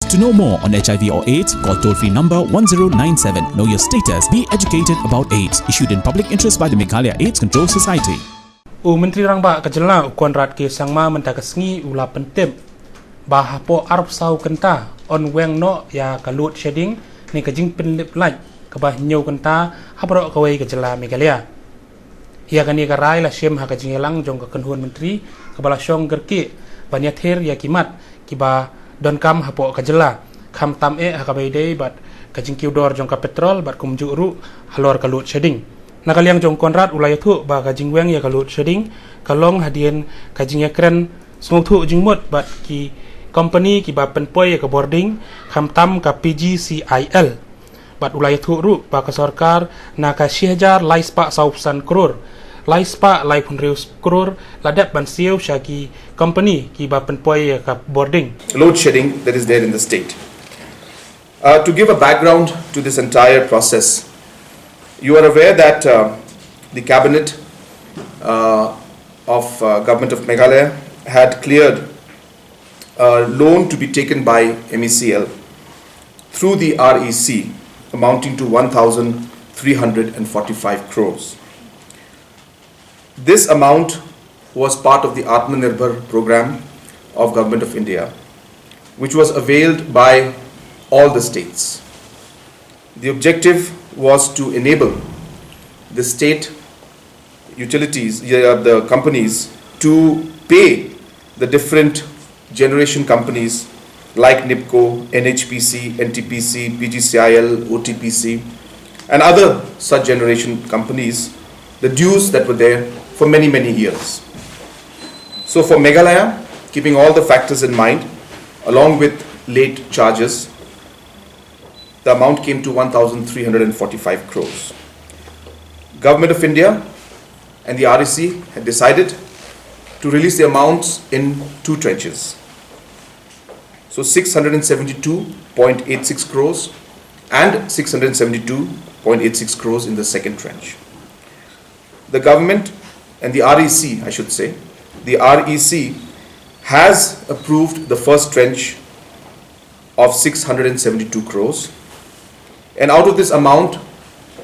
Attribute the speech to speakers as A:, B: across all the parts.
A: To know more on HIV or AIDS, call toll-free number 1097. Know your status. Be educated about AIDS. Issued in public interest by the Meghalaya AIDS Control Society.
B: Menteri Rangba kejelna ukuan rat ke sangma mentakesengi ula pentip bahapo arab sau kenta on weng no ya kalut shedding ni kajing penlip laj kabah nyau kenta habro kawai kejela Meghalaya. Ia kani karai la shem ha kajing elang jong ka kenhuan menteri kabala syong gerki banyathir ya kimat kiba don kam hapo kajela kam tam ha kabai dei bat kajing kiudor jong ka petrol bat kumju ru halor kalut shedding. Nakaliang jong konrat ulaya tu ba kajing weng ya kalut shedding kalong hadien kajing ya keren sngok tu jingmut bat ki company ki ba penpoi ya ka boarding kam tam ka PGCIL bat ulaya tu ru ba ka sarkar na ka 1000 laispa sausan krore laispa lai punreus krore ladap ban siu syaki company ki ba penpoi ya ka boarding
C: load shedding that is there in the state. To give a background to this entire process, you are aware that the cabinet of government of Meghalaya had cleared a loan to be taken by MECL through the REC amounting to 1,345 crores. This amount was part of the Atmanirbhar program of Government of India, which was availed by all the states. The objective was to enable the state utilities, the companies, to pay the different generation companies like NIPCO, NHPC, NTPC, PGCIL, OTPC, and other such generation companies, the dues that were there for many, many years. So for Meghalaya, keeping all the factors in mind, along with late charges, the amount came to 1,345 crores. Government of India and the REC had decided to release the amounts in two tranches. So 672.86 crores and 672.86 crores in the second tranche. The government and the REC, I should say, the REC has approved the first tranche of 672 crores. And out of this amount,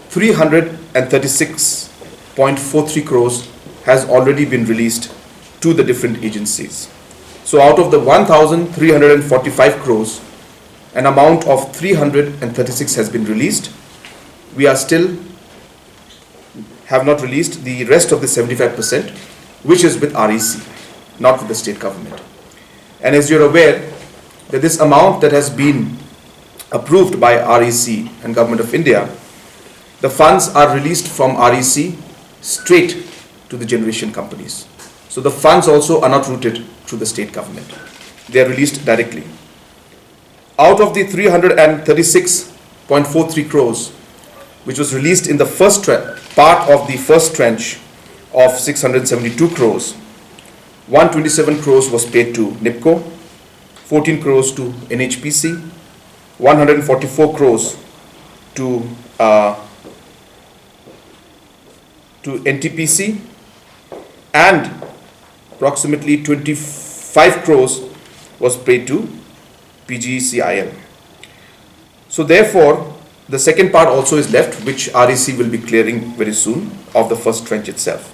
C: 336.43 crores has already been released to the different agencies. So out of the 1,345 crores, an amount of 336 has been released. We are still have not released the rest of the 75%, which is with REC, not with the state government. And as you're aware, that this amount that has been approved by REC and Government of India, the funds are released from REC straight to the generation companies. So the funds also are not routed through the state government. They are released directly. Out of the 336.43 crores, which was released in the first part of the first tranche of 672 crores, 127 crores was paid to NIPCO, 14 crores to NHPC, 144 crores to NTPC, and approximately 25 crores was paid to PGCIL. So therefore, the second part also is left, which REC will be clearing very soon of the first tranche itself.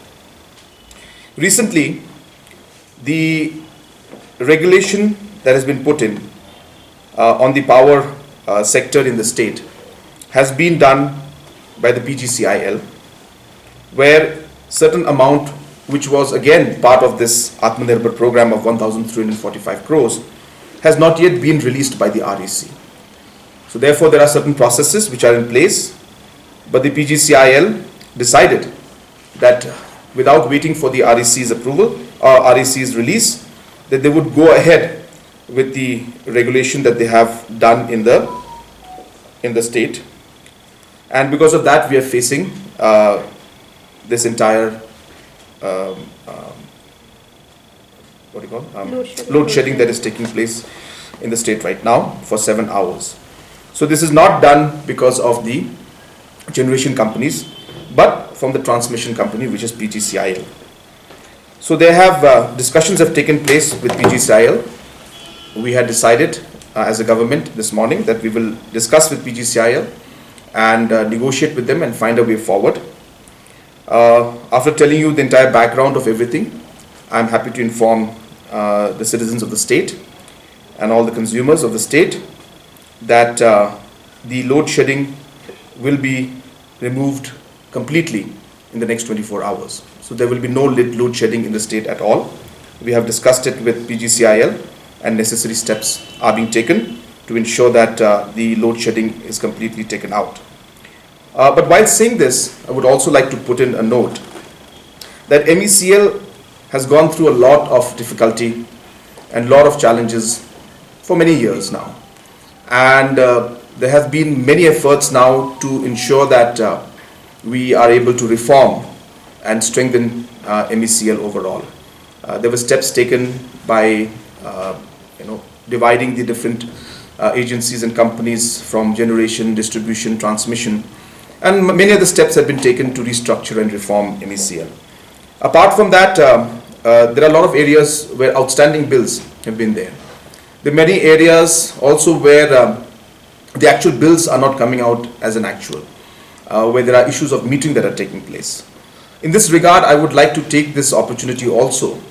C: Recently, the regulation that has been put in on the power sector in the state has been done by the PGCIL, where certain amount, which was again part of this Atmanirbhar program of 1,345 crores, has not yet been released by the REC. So therefore there are certain processes which are in place, but the PGCIL decided that without waiting for the REC's approval or REC's release, that they would go ahead with the regulation that they have done in the state. And because of that, we are facing this entire load shedding that is taking place in the state right now for 7 hours. So this is not done because of the generation companies, but from the transmission company, which is PGCIL. So they have discussions have taken place with PGCIL. We had decided as a government this morning that we will discuss with PGCIL and negotiate with them and find a way forward. After telling you the entire background of everything, I'm happy to inform the citizens of the state and all the consumers of the state that the load shedding will be removed completely in the next 24 hours. So there will be no load shedding in the state at all. We have discussed it with PGCIL and necessary steps are being taken to ensure that the load shedding is completely taken out. But while saying this, I would also like to put in a note that MECL has gone through a lot of difficulty and a lot of challenges for many years now. And there have been many efforts now to ensure that we are able to reform and strengthen MECL overall. There were steps taken by dividing the different agencies and companies from generation, distribution, transmission, and many other steps have been taken to restructure and reform MECL. Apart from that, there are a lot of areas where outstanding bills have been there. There are many areas also where the actual bills are not coming out as an actual, where there are issues of metering that are taking place. In this regard, I would like to take this opportunity also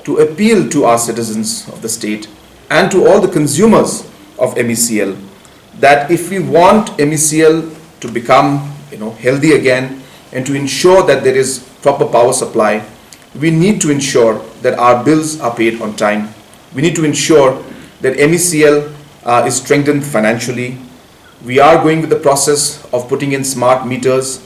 C: to appeal to our citizens of the state and to all the consumers of MECL that if we want MECL to become healthy again and to ensure that there is proper power supply, we need to ensure that our bills are paid on time. We need to ensure that MECL is strengthened financially. We are going with the process of putting in smart meters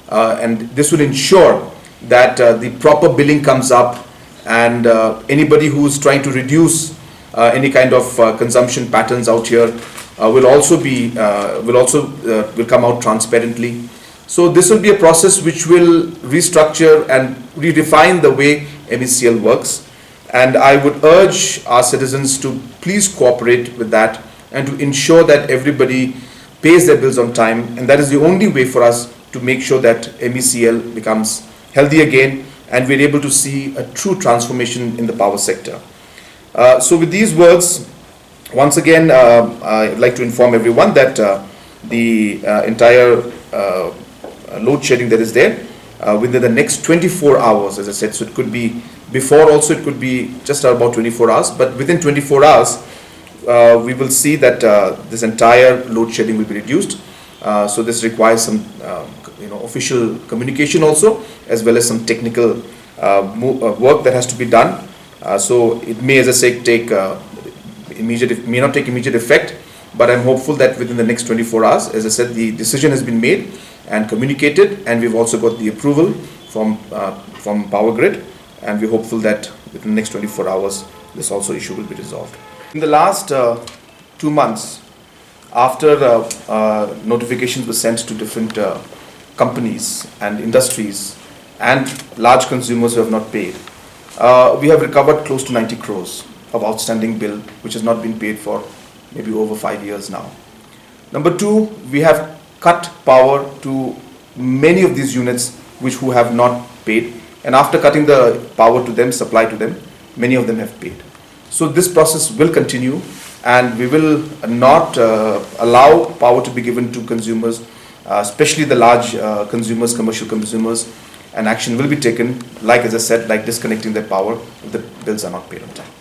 C: and this will ensure that the proper billing comes up and anybody who is trying to reduce any kind of consumption patterns out here will come out transparently. So this will be a process which will restructure and redefine the way MECL works, and I would urge our citizens to please cooperate with that and to ensure that everybody pays their bills on time, and that is the only way for us to make sure that MECL becomes healthy again and we're able to see a true transformation in the power sector. So with these words, once again, I'd like to inform everyone that the entire load shedding that is there within the next 24 hours, as I said, so it could be before also, it could be just about 24 hours, but within 24 hours, we will see that this entire load shedding will be reduced. So this requires some official communication also, as well as some technical work that has to be done. So it may, as I say, may not take immediate effect, but I'm hopeful that within the next 24 hours, as I said, the decision has been made and communicated, and we've also got the approval from Power Grid, and we're hopeful that within the next 24 hours, this also issue will be resolved. In the last 2 months, after notifications were sent to different companies and industries and large consumers who have not paid, we have recovered close to 90 crores of outstanding bill which has not been paid for maybe over 5 years now. Number two, we have cut power to many of these units who have not paid, and after cutting the power to them, supply to them, many of them have paid. So this process will continue, and we will not allow power to be given to consumers, especially the large consumers, commercial consumers, and action will be taken, like as I said, like disconnecting their power if the bills are not paid on time.